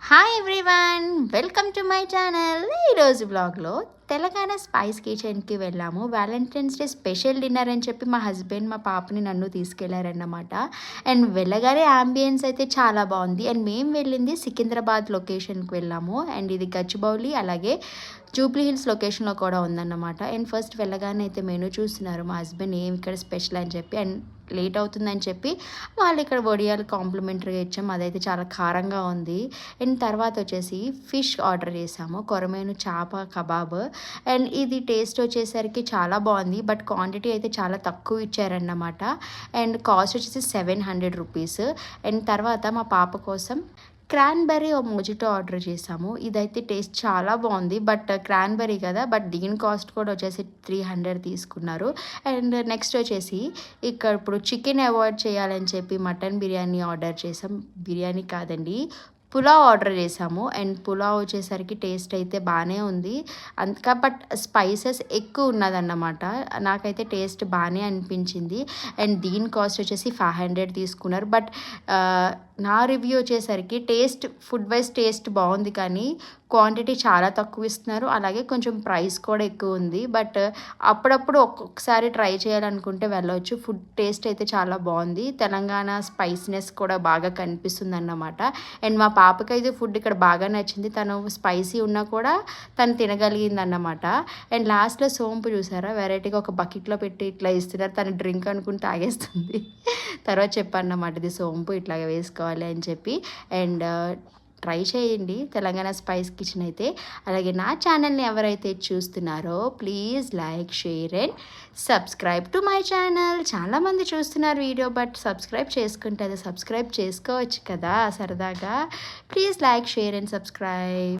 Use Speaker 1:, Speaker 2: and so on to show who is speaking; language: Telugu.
Speaker 1: Hi everyone, welcome to my channel. ఈరోజు బ్లాగ్లో తెలంగాణ స్పైస్ కిచెన్కి వెళ్ళాము. వ్యాలంటైన్స్ డే స్పెషల్ డిన్నర్ అని చెప్పి మా హస్బెండ్ మా పాపని నన్ను తీసుకెళ్లారన్నమాట. అండ్ వెళ్ళగానే ఆంబియన్స్ అయితే చాలా బాగుంది. అండ్ మేము వెళ్ళింది సికింద్రాబాద్ లొకేషన్కి వెళ్ళాము. అండ్ ఇది గచ్చిబౌలి అలాగే జూబ్లీ హిల్స్ లొకేషన్లో కూడా ఉందన్నమాట. అండ్ ఫస్ట్ వెళ్ళగానే అయితే మెనూ చూస్తున్నారు మా హస్బెండ్, ఏం ఇక్కడ స్పెషల్ అని చెప్పి. అండ్ లేట్ అవుతుందని చెప్పి వాళ్ళు ఇక్కడ వడియాలు కాంప్లిమెంటరీగా ఇచ్చాము. అదైతే చాలా కారంగా ఉంది. అండ్ తర్వాత వచ్చేసి ఫిష్ ఆర్డర్ చేసాము, కొరమేను చేప కబాబ్. అండ్ ఇది టేస్ట్ వచ్చేసరికి చాలా బాగుంది, బట్ క్వాంటిటీ అయితే చాలా తక్కువ ఇచ్చారన్నమాట. అండ్ కాస్ట్ వచ్చేసి 700 రూపీస్. అండ్ తర్వాత మా పాప కోసం క్రాన్బెర్రీ ఓ మొజిటో ఆర్డర్ చేసాము. ఇదైతే టేస్ట్ చాలా బాగుంది, బట్ క్రాన్బెర్రీ కదా, బట్ దీని కాస్ట్ కూడా వచ్చేసి 300 తీసుకున్నారు. అండ్ నెక్స్ట్ వచ్చేసి ఇక్కడ ఇప్పుడు చికెన్ అవాయిడ్ చేయాలని చెప్పి మటన్ బిర్యానీ ఆర్డర్ చేసాం. బిర్యానీ కాదండి, పులావ్ ఆర్డర్ చేసాము. అండ్ పులావ్ వచ్చేసరికి టేస్ట్ అయితే బాగానే ఉంది బట్ స్పైసెస్ ఎక్కువ ఉన్నదన్నమాట. నాకైతే టేస్ట్ బాగానే అనిపించింది. అండ్ దీని కాస్ట్ వచ్చేసి 500 తీసుకున్నారు. బట్ నా రివ్యూ వచ్చేసరికి ఫుడ్ వైజ్ టేస్ట్ బాగుంది, కానీ క్వాంటిటీ చాలా తక్కువ ఇస్తున్నారు. అలాగే కొంచెం ప్రైస్ కూడా ఎక్కువ ఉంది. బట్ అప్పుడప్పుడు ఒక్కొక్కసారి ట్రై చేయాలనుకుంటే వెళ్ళవచ్చు. ఫుడ్ టేస్ట్ అయితే చాలా బాగుంది. తెలంగాణ స్పైసీనెస్ కూడా బాగా కనిపిస్తుంది అన్నమాట. అండ్ మా పాపకైతే ఫుడ్ ఇక్కడ బాగా నచ్చింది. తను స్పైసీ ఉన్నా కూడా తను తినగలిగింది అన్నమాట. అండ్ లాస్ట్లో సోంపు చూసారా, వెరైటీగా ఒక బకెట్లో పెట్టి ఇట్లా ఇస్తున్నారు. తను డ్రింక్ అనుకుని తాగేస్తుంది. తర్వాత చెప్పానమాట, ఇది సోంపు ఇట్లాగ వేసుకోవాలి అని చెప్పి. అండ్ ట్రై చేయండి తెలంగాణ స్పైస్ కిచెన్ అయితే. అలాగే నా ఛానల్ని ఎవరైతే చూస్తున్నారో please like, share and subscribe to my channel. చాలామంది చూస్తున్నారు వీడియో, బట్ సబ్స్క్రైబ్ చేసుకుంటే అది సబ్స్క్రైబ్ చేసుకోవచ్చు కదా సరదాగా. Please like, share and subscribe.